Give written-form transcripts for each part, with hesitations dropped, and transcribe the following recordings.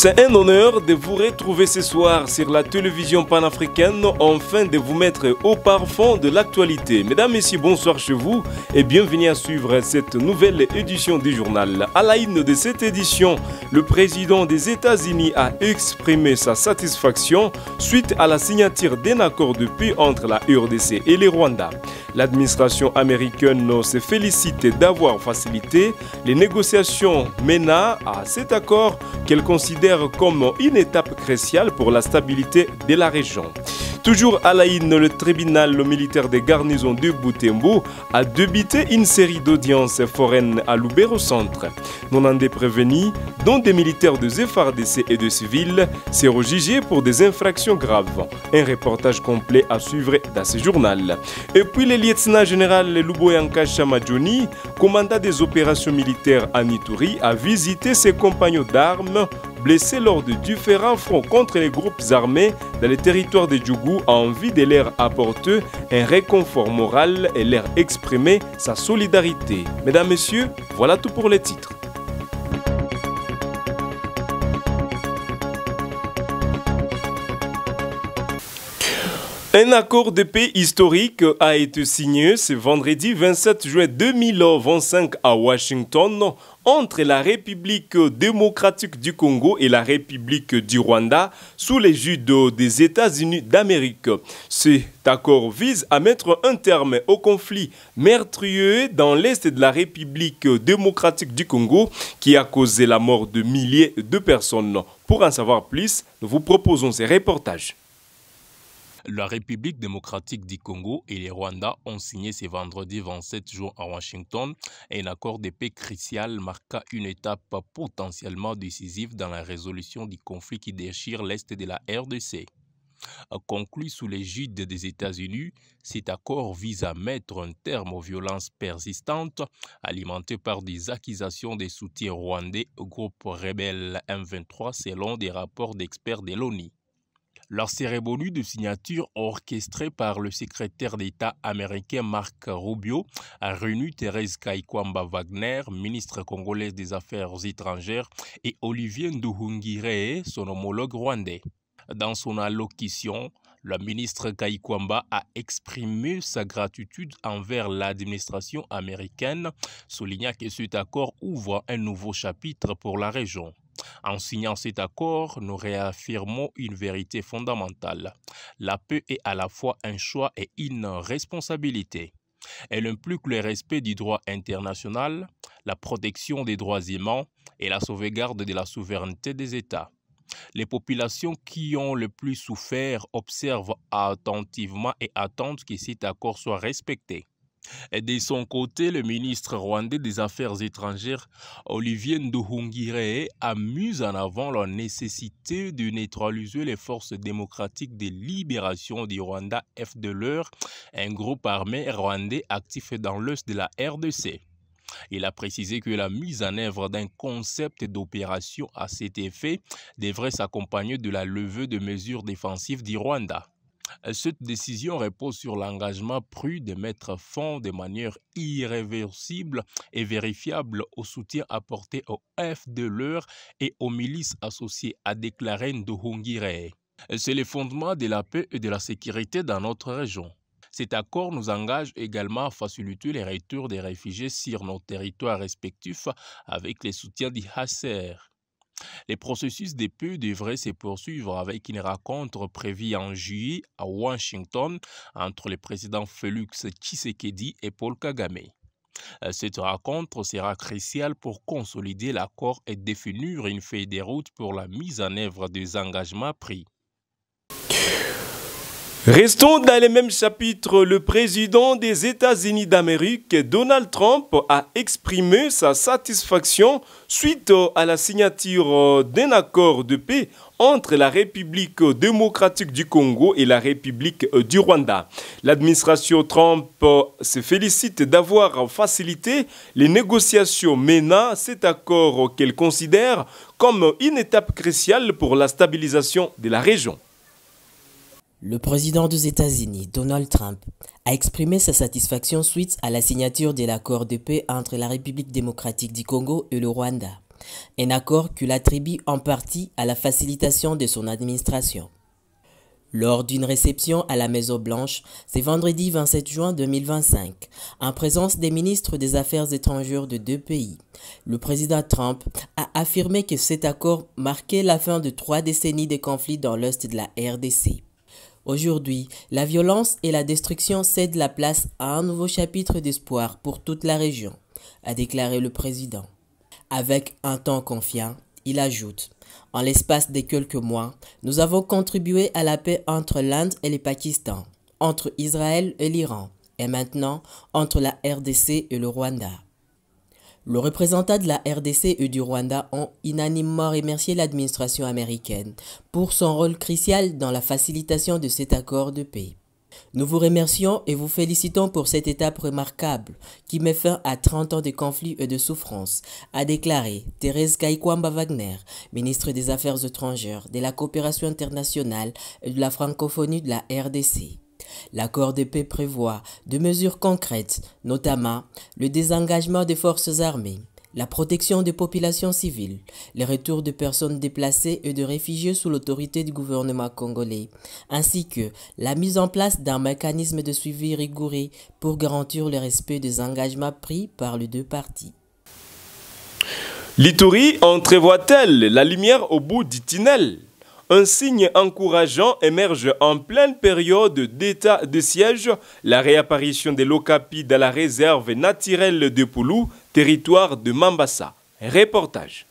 C'est un honneur de vous retrouver ce soir sur la télévision panafricaine, afin de vous mettre au parfum de l'actualité. Mesdames, Messieurs, bonsoir chez vous et bienvenue à suivre cette nouvelle édition du journal. À la une de cette édition, le président des États-Unis a exprimé sa satisfaction suite à la signature d'un accord de paix entre la RDC et le Rwanda. L'administration américaine se félicite d'avoir facilité les négociations menant à cet accord qu'elle considère comme une étape cruciale pour la stabilité de la région. Toujours à la une, le tribunal militaire de garnison de Butembo a débuté une série d'audiences foraines à Lubero Centre. 90 prévenus, dont des militaires de FARDC et de civils, seront jugés pour des infractions graves. Un reportage complet à suivre dans ce journal. Et puis le lieutenant général Luboyanka Chamadjoni, commandant des opérations militaires à Nituri, a visité ses compagnons d'armes blessés lors de différents fronts contre les groupes armés dans le territoire de Djougou a envie de leur apporter un réconfort moral et leur exprimer sa solidarité. Mesdames, Messieurs, voilà tout pour les titres. Un accord de paix historique a été signé ce vendredi 27 juin 2025 à Washington entre la République démocratique du Congo et la République du Rwanda sous l'égide des États-Unis d'Amérique. Cet accord vise à mettre un terme au conflit meurtrier dans l'est de la République démocratique du Congo qui a causé la mort de milliers de personnes. Pour en savoir plus, nous vous proposons ces reportages. La République démocratique du Congo et les Rwanda ont signé ce vendredi 27 juin à Washington un accord de paix crucial marquant une étape potentiellement décisive dans la résolution du conflit qui déchire l'Est de la RDC. Conclu sous l'égide des États-Unis, cet accord vise à mettre un terme aux violences persistantes alimentées par des accusations de soutien rwandais au groupe rebelle M23 selon des rapports d'experts de l'ONU. La cérémonie de signature orchestrée par le secrétaire d'État américain Marc Rubio a réuni Thérèse Kaikwamba Wagner, ministre congolaise des Affaires étrangères, et Olivier Nduhungirehe, son homologue rwandais. Dans son allocution, la ministre Kaikwamba a exprimé sa gratitude envers l'administration américaine, soulignant que cet accord ouvre un nouveau chapitre pour la région. En signant cet accord, nous réaffirmons une vérité fondamentale. La paix est à la fois un choix et une responsabilité. Elle implique le respect du droit international, la protection des droits humains et la sauvegarde de la souveraineté des États. Les populations qui ont le plus souffert observent attentivement et attendent que cet accord soit respecté. Et de son côté, le ministre rwandais des Affaires étrangères, Olivier Nduhungirehe, a mis en avant la nécessité de neutraliser les forces démocratiques de libération du Rwanda FDLR, un groupe armé rwandais actif dans l'est de la RDC. Il a précisé que la mise en œuvre d'un concept d'opération à cet effet devrait s'accompagner de la levée de mesures défensives du Rwanda. Cette décision repose sur l'engagement pris de mettre fin de manière irréversible et vérifiable au soutien apporté au FDLR et aux milices associées, a déclaré Nduhungirehe. C'est le fondement de la paix et de la sécurité dans notre région. Cet accord nous engage également à faciliter les retours des réfugiés sur nos territoires respectifs avec le soutien du HCR. Les processus de paix devraient se poursuivre avec une rencontre prévue en juillet à Washington entre le président Félix Tshisekedi et Paul Kagame. Cette rencontre sera cruciale pour consolider l'accord et définir une feuille de route pour la mise en œuvre des engagements pris. Restons dans le même chapitre. Le président des États-Unis d'Amérique, Donald Trump, a exprimé sa satisfaction suite à la signature d'un accord de paix entre la République démocratique du Congo et la République du Rwanda. L'administration Trump se félicite d'avoir facilité les négociations menant cet accord qu'elle considère comme une étape cruciale pour la stabilisation de la région. Le président des États-Unis, Donald Trump, a exprimé sa satisfaction suite à la signature de l'accord de paix entre la République démocratique du Congo et le Rwanda. un accord qu'il attribue en partie à la facilitation de son administration. Lors d'une réception à la Maison-Blanche, c'est vendredi 27 juin 2025, en présence des ministres des Affaires étrangères de deux pays, le président Trump a affirmé que cet accord marquait la fin de 3 décennies de conflits dans l'est de la RDC. Aujourd'hui, la violence et la destruction cèdent la place à un nouveau chapitre d'espoir pour toute la région, a déclaré le président. Avec un ton confiant, il ajoute « En l'espace de quelques mois, nous avons contribué à la paix entre l'Inde et le Pakistan, entre Israël et l'Iran, et maintenant entre la RDC et le Rwanda. » Le représentant de la RDC et du Rwanda ont unanimement remercié l'administration américaine pour son rôle crucial dans la facilitation de cet accord de paix. Nous vous remercions et vous félicitons pour cette étape remarquable qui met fin à 30 ans de conflits et de souffrances, a déclaré Thérèse Kaikwamba-Wagner, ministre des Affaires étrangères, de la coopération internationale et de la francophonie de la RDC. L'accord de paix prévoit deux mesures concrètes, notamment le désengagement des forces armées, la protection des populations civiles, le retour de personnes déplacées et de réfugiés sous l'autorité du gouvernement congolais, ainsi que la mise en place d'un mécanisme de suivi rigoureux pour garantir le respect des engagements pris par les deux parties. L'Ituri entrevoit-elle la lumière au bout du tunnel? Un signe encourageant émerge en pleine période d'état de siège, la réapparition des Lokapi dans la réserve naturelle de Poulou, territoire de Mambasa. Reportage.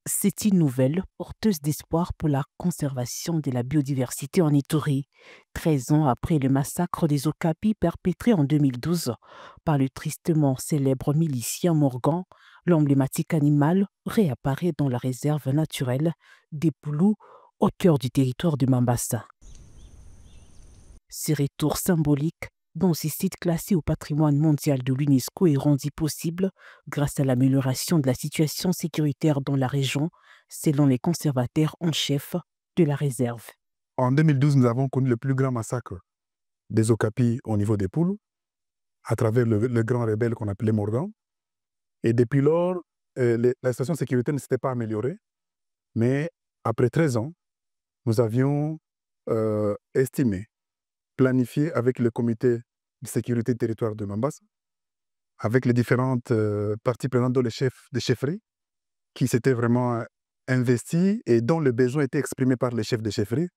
C'est une nouvelle porteuse d'espoir pour la conservation de la biodiversité en Ituri, 13 ans après le massacre des Okapi perpétré en 2012 par le tristement célèbre milicien Morgan. L'emblématique animal réapparaît dans la réserve naturelle des Poulous au cœur du territoire de Mambasa. Ce retour symbolique dans ces sites classés au patrimoine mondial de l'UNESCO est rendu possible grâce à l'amélioration de la situation sécuritaire dans la région, selon les conservateurs en chef de la réserve. En 2012, nous avons connu le plus grand massacre des Okapi au niveau des Poulous, à travers le grand rebelle qu'on appelait Morgan. Et depuis lors, la situation sécuritaire ne s'était pas améliorée, mais après 13 ans, nous avions estimé, planifié avec le comité de sécurité du territoire de Mambasa, avec les différentes parties prenantes, dont les chefs de chefferie, qui s'étaient vraiment investis et dont le besoin était exprimé par les chefs de chefferie,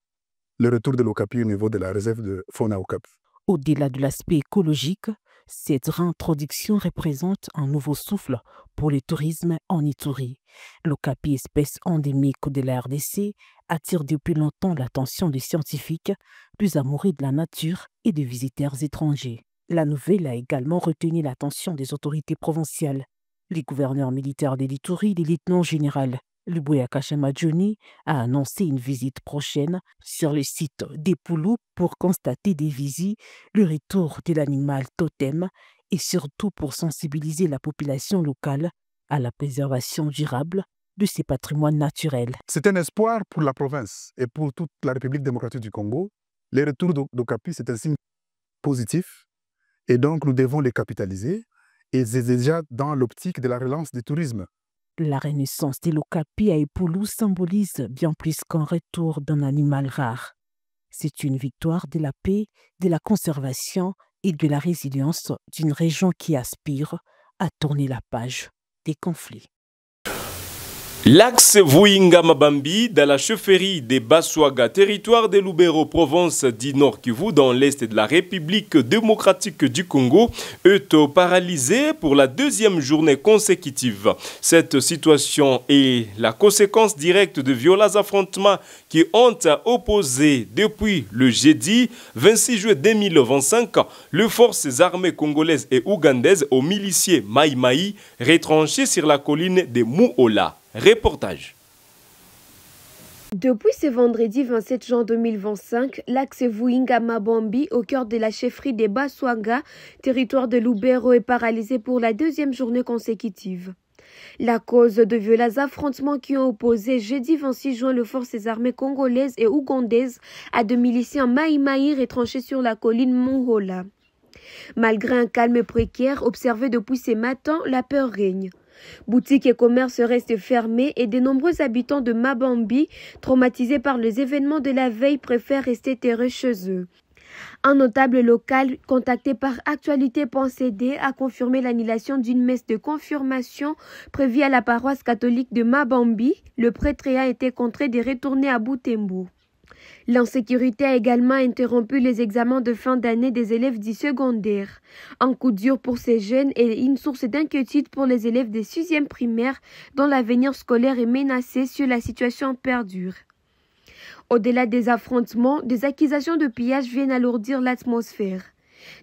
le retour de l'Okapi au niveau de la réserve de fauna Okapi. Au-delà de l'aspect écologique, cette réintroduction représente un nouveau souffle pour le tourisme en Ituri. L'Okapi, espèce endémique de la RDC, attire depuis longtemps l'attention des scientifiques, plus amoureux de la nature et des visiteurs étrangers. La nouvelle a également retenu l'attention des autorités provinciales. Le gouverneur militaire de l'Ituri, le lieutenant général Luboya Kashama Johnny, a annoncé une visite prochaine sur le site des Poulous pour constater des visites, le retour de l'animal totem et surtout pour sensibiliser la population locale à la préservation durable de ces patrimoines naturels. C'est un espoir pour la province et pour toute la République démocratique du Congo. Les retours d'Okapi, c'est un signe positif et donc nous devons les capitaliser et c'est déjà dans l'optique de la relance du tourisme. La renaissance des Lokapi à Poulou symbolise bien plus qu'un retour d'un animal rare. C'est une victoire de la paix, de la conservation et de la résilience d'une région qui aspire à tourner la page des conflits. L'axe Vuinga-Mabambi, dans la chefferie des Baswaga, territoire de Lubero, province du Nord Kivu, dans l'est de la République démocratique du Congo, est paralysé pour la deuxième journée consécutive. Cette situation est la conséquence directe de violents affrontements qui ont opposé depuis le jeudi 26 juillet 2025 les forces armées congolaises et ougandaises aux miliciens Maï-Maï retranchés sur la colline de Mouola. Reportage. Depuis ce vendredi 27 juin 2025, l'axe Vuinga-Mabambi, au cœur de la chefferie des Baswaga, territoire de Lubero, est paralysé pour la deuxième journée consécutive. La cause de violents affrontements qui ont opposé jeudi 26 juin les forces armées congolaises et ougandaises à deux miliciens Maï-Maï retranchés sur la colline Mouhola. Malgré un calme précaire observé depuis ces matins, la peur règne. Boutiques et commerces restent fermés et de nombreux habitants de Mabambi, traumatisés par les événements de la veille, préfèrent rester terreux chez eux. Un notable local contacté par Actualité.cd a confirmé l'annulation d'une messe de confirmation prévue à la paroisse catholique de Mabambi. Le prêtre a été contraint de retourner à Butembo. L'insécurité a également interrompu les examens de fin d'année des élèves du secondaire. Un coup dur pour ces jeunes et une source d'inquiétude pour les élèves des 6e primaires dont l'avenir scolaire est menacé si la situation perdure. Au-delà des affrontements, des accusations de pillage viennent alourdir l'atmosphère.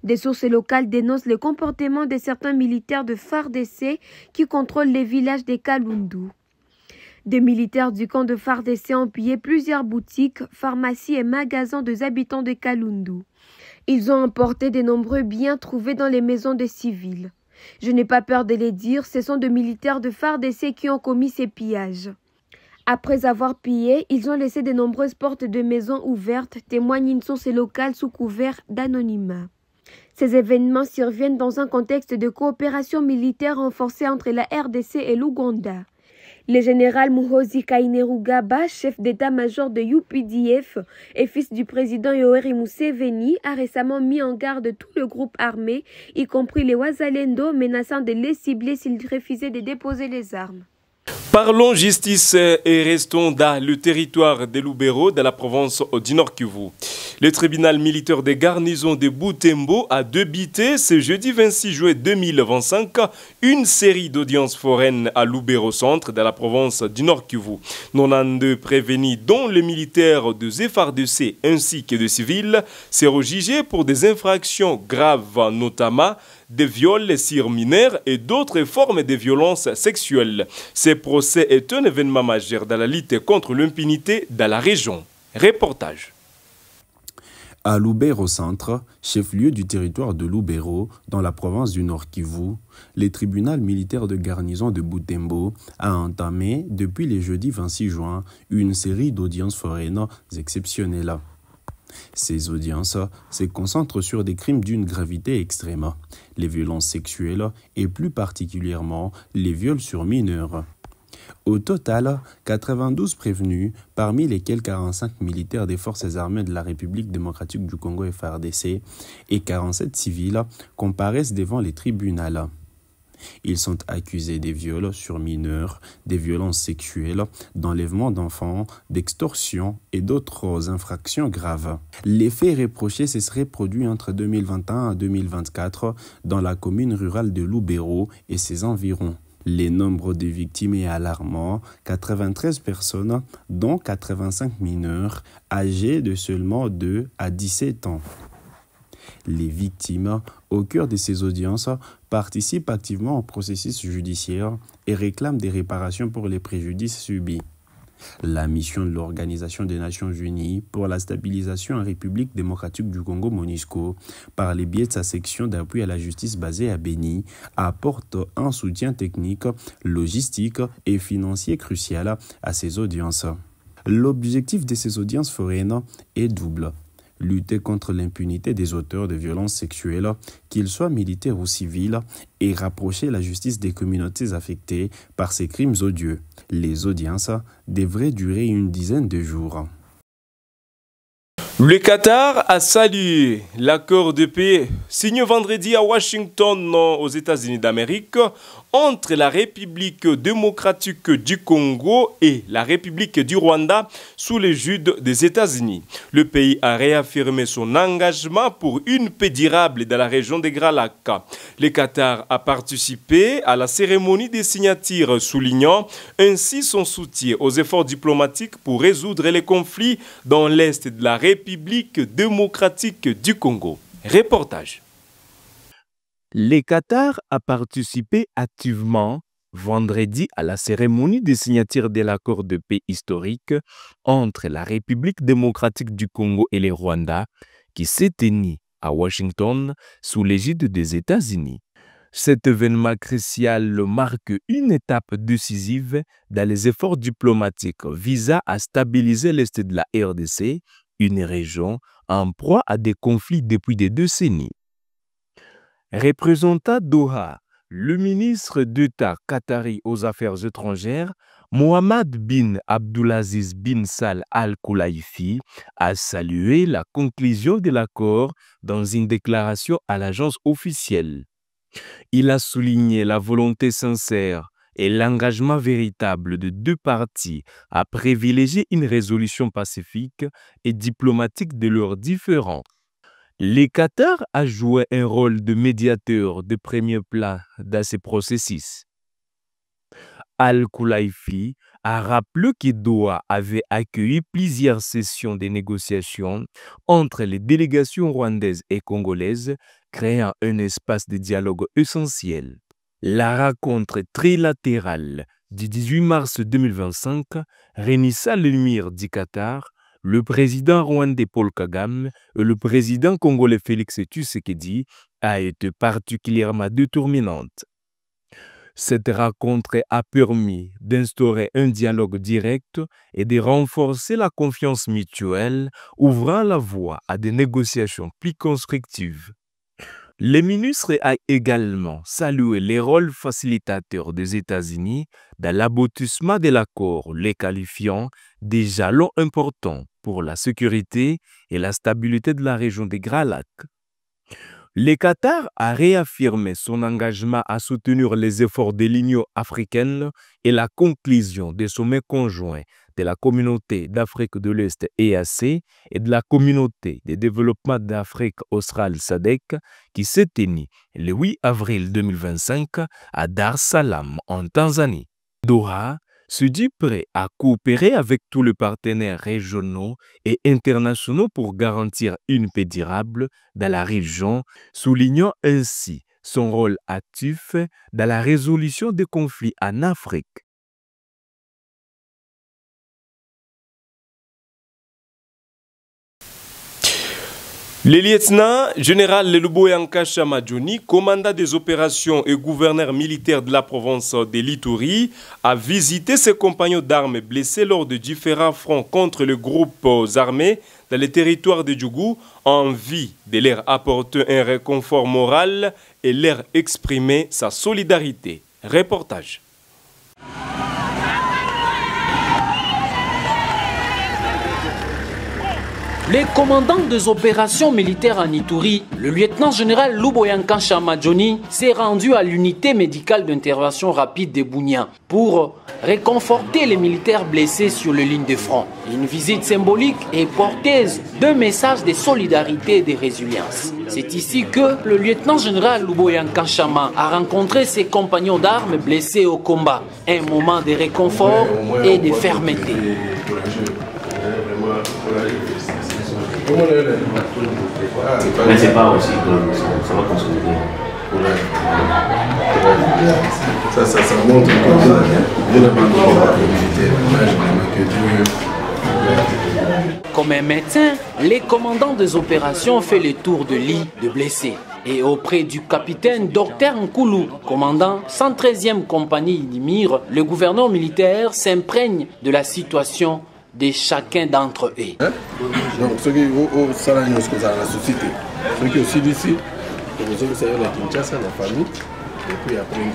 Des sources locales dénoncent le comportement de certains militaires de FARDC qui contrôlent les villages des Kalundu. Des militaires du camp de FARDC ont pillé plusieurs boutiques, pharmacies et magasins des habitants de Kalundu. Ils ont emporté de nombreux biens trouvés dans les maisons des civils. Je n'ai pas peur de les dire, ce sont des militaires de FARDC qui ont commis ces pillages. Après avoir pillé, ils ont laissé de nombreuses portes de maisons ouvertes, témoigne une source locale sous couvert d'anonymat. Ces événements surviennent dans un contexte de coopération militaire renforcée entre la RDC et l'Ouganda. Le général Muhoozi Kainerugaba, chef d'état-major de UPDF et fils du président Yoweri Museveni, a récemment mis en garde tout le groupe armé, y compris les Wazalendo, menaçant de les cibler s'ils refusaient de déposer les armes. Parlons justice et restons dans le territoire de Lubero, de la province du Nord Kivu. Le tribunal militaire des garnisons de Butembo a débité ce jeudi 26 juillet 2025 une série d'audiences foraines à Lubero Centre, de la province du Nord Kivu. 92 prévenus, dont les militaires de FARDC ainsi que de civils, seront jugés pour des infractions graves, notamment des viols sur mineurs et d'autres formes de violences sexuelles. Ce procès est un événement majeur dans la lutte contre l'impunité dans la région. Reportage. À Lubero Centre, chef-lieu du territoire de Lubero, dans la province du Nord Kivu, le tribunal militaire de garnison de Butembo a entamé, depuis le jeudi 26 juin, une série d'audiences foraines exceptionnelles. Ces audiences se concentrent sur des crimes d'une gravité extrême, les violences sexuelles et plus particulièrement les viols sur mineurs. Au total, 92 prévenus, parmi lesquels 45 militaires des forces armées de la République démocratique du Congo FARDC et 47 civils, comparaissent devant les tribunaux. Ils sont accusés des viols sur mineurs, des violences sexuelles, d'enlèvement d'enfants, d'extorsion et d'autres infractions graves. Les faits reprochés se seraient produits entre 2021 et 2024 dans la commune rurale de Lubero et ses environs. Le nombre de victimes est alarmant, 93 personnes, dont 85 mineurs, âgés de seulement 2 à 17 ans. Les victimes, au cœur de ces audiences, participent activement au processus judiciaire et réclament des réparations pour les préjudices subis. La mission de l'Organisation des Nations Unies pour la stabilisation en République démocratique du Congo MONUSCO, par le biais de sa section d'appui à la justice basée à Beni, apporte un soutien technique, logistique et financier crucial à ces audiences. L'objectif de ces audiences foraines est double. Lutter contre l'impunité des auteurs de violences sexuelles, qu'ils soient militaires ou civils, et rapprocher la justice des communautés affectées par ces crimes odieux. Les audiences devraient durer une dizaine de jours. Le Qatar a salué l'accord de paix signé vendredi à Washington aux États-Unis d'Amérique entre la République démocratique du Congo et la République du Rwanda sous l'égide des États-Unis. Le pays a réaffirmé son engagement pour une paix durable dans la région des Grands Lacs. Le Qatar a participé à la cérémonie des signatures, soulignant ainsi son soutien aux efforts diplomatiques pour résoudre les conflits dans l'est de la République démocratique du Congo. Reportage. Le Qatar a participé activement vendredi à la cérémonie de signature de l'accord de paix historique entre la République démocratique du Congo et le Rwanda qui s'est tenu à Washington sous l'égide des États-Unis. Cet événement crucial marque une étape décisive dans les efforts diplomatiques visant à stabiliser l'est de la RDC, une région en proie à des conflits depuis des décennies. représenta Doha le ministre d'État qatari aux Affaires étrangères, Mohamed bin Abdulaziz bin Sal Al-Khulaifi, a salué la conclusion de l'accord dans une déclaration à l'agence officielle. Il a souligné la volonté sincère et l'engagement véritable de deux parties à privilégier une résolution pacifique et diplomatique de leurs différends. Le Qatar a joué un rôle de médiateur de premier plan dans ce processus. Al-Khulaifi a rappelé que Doha avait accueilli plusieurs sessions de négociations entre les délégations rwandaises et congolaises, créant un espace de dialogue essentiel. La rencontre trilatérale du 18 mars 2025 réunissa l'émir du Qatar, le président rwandais Paul Kagame et le président congolais Félix Tshisekedi a été particulièrement déterminante. Cette rencontre a permis d'instaurer un dialogue direct et de renforcer la confiance mutuelle, ouvrant la voie à des négociations plus constructives. Le ministre a également salué les rôles facilitateurs des États-Unis dans l'aboutissement de l'accord, les qualifiant des jalons importants pour la sécurité et la stabilité de la région des Grands Lacs. Le Qatar a réaffirmé son engagement à soutenir les efforts de l'Union africaine et la conclusion des sommets conjoints de la Communauté d'Afrique de l'Est EAC et de la Communauté de développement d'Afrique australe SADC qui s'est tenue le 8 avril 2025 à Dar es Salaam en Tanzanie. Doha se dit prêt à coopérer avec tous les partenaires régionaux et internationaux pour garantir une paix durable dans la région, soulignant ainsi son rôle actif dans la résolution des conflits en Afrique. Le lieutenant-général Leluboya Nkasha Madjoni, commandant des opérations et gouverneur militaire de la province de l'Ituri, a visité ses compagnons d'armes blessés lors de différents fronts contre les groupes armés dans les territoires de Djougou en vue de leur apporter un réconfort moral et leur exprimer sa solidarité. Reportage. Les commandants des opérations militaires en Ituri, le lieutenant-général Luboya Nkasha Madjoni, s'est rendu à l'unité médicale d'intervention rapide de Bunia pour réconforter les militaires blessés sur les lignes de front. Une visite symbolique et porteuse d'un message de solidarité et de résilience. C'est ici que le lieutenant-général Luboya Nkasha a rencontré ses compagnons d'armes blessés au combat. Un moment de réconfort et de fermeté. Mais c'est pas aussi que ça va consolider. Ça montre que Dieu n'a pas encore Comme un médecin, les commandants des opérations font le tour de lits de blessés. Et auprès du capitaine Dr Nkoulou, commandant 113e compagnie Idimir, le gouverneur militaire s'imprègne de la situation de chacun d'entre eux. Donc, ceux qui sont dans la société, ceux qui sont ici, ils sont la Kinshasa, la famille, et puis après, ils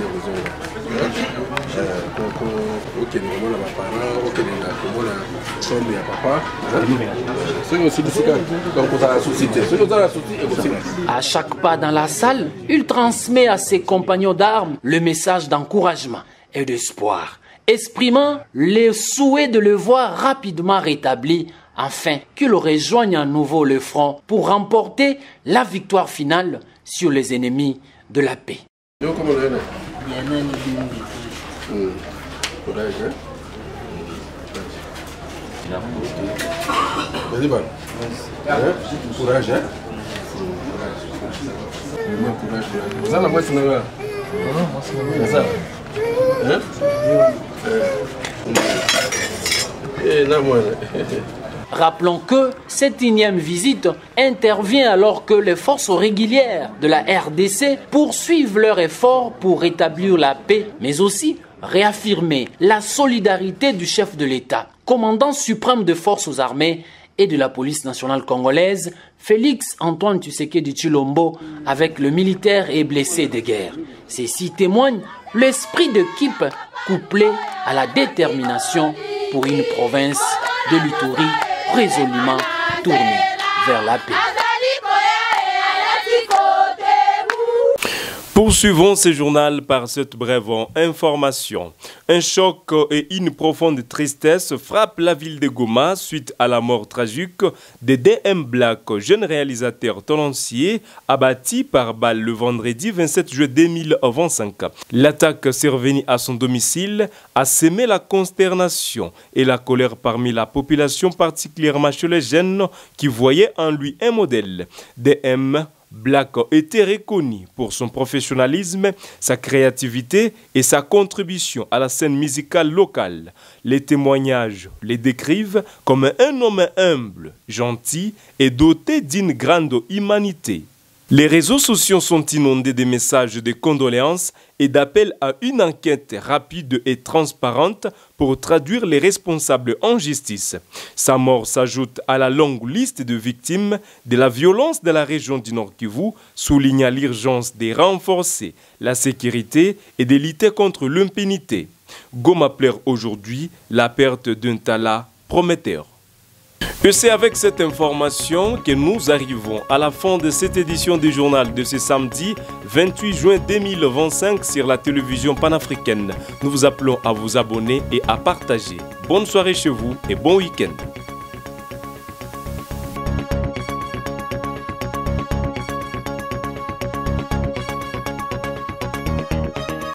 à chaque pas dans la salle, il transmet à ses compagnons d'armes le message d'encouragement et d'espoir, exprimant le souhait de le voir rapidement rétabli afin qu'il rejoigne à nouveau le front pour remporter la victoire finale sur les ennemis de la paix. Rappelons que cette énième visite intervient alors que les forces régulières de la RDC poursuivent leurs efforts pour rétablir la paix, mais aussi réaffirmer la solidarité du chef de l'État, commandant suprême des forces armées, et de la police nationale congolaise, Félix Antoine Tshisekedi Tshilombo, avec le militaire et blessé de guerre. Ceci témoigne l'esprit d'équipe couplé à la détermination pour une province de l'Ituri résolument tournée vers la paix. Poursuivons ce journal par cette brève information. Un choc et une profonde tristesse frappent la ville de Goma suite à la mort tragique de DM Black, jeune réalisateur tenancier abattu par balle le vendredi 27 juillet 2025. L'attaque survenue à son domicile a semé la consternation et la colère parmi la population, particulièrement chez les jeunes qui voyaient en lui un modèle. DM Black était reconnu pour son professionnalisme, sa créativité et sa contribution à la scène musicale locale. Les témoignages les décrivent comme un homme humble, gentil et doté d'une grande humanité. Les réseaux sociaux sont inondés de messages de condoléances et d'appels à une enquête rapide et transparente pour traduire les responsables en justice. Sa mort s'ajoute à la longue liste de victimes de la violence de la région du Nord Kivu, soulignant l'urgence de renforcer la sécurité et de lutter contre l'impunité. Goma pleure aujourd'hui la perte d'un talent prometteur. Et c'est avec cette information que nous arrivons à la fin de cette édition du journal de ce samedi 28 juin 2025 sur la télévision panafricaine. Nous vous appelons à vous abonner et à partager. Bonne soirée chez vous et bon week-end.